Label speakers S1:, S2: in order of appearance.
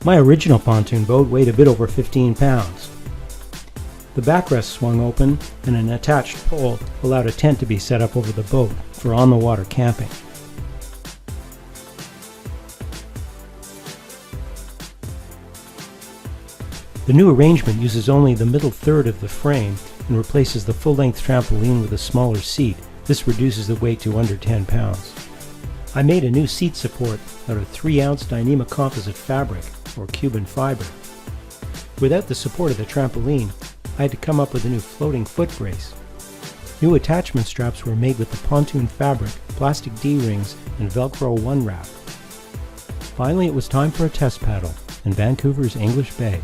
S1: My original pontoon boat weighed a bit over 15 pounds. The backrest swung open and an attached pole allowed a tent to be set up over the boat for on-the-water camping. The new arrangement uses only the middle third of the frame and replaces the full-length trampoline with a smaller seat. This reduces the weight to under 10 pounds. I made a new seat support out of 3-ounce Dyneema composite fabric, or Cuban fiber. Without the support of the trampoline, I had to come up with a new floating foot brace. New attachment straps were made with the pontoon fabric, plastic D-rings, and Velcro One Wrap. Finally, it was time for a test paddle in Vancouver's English Bay.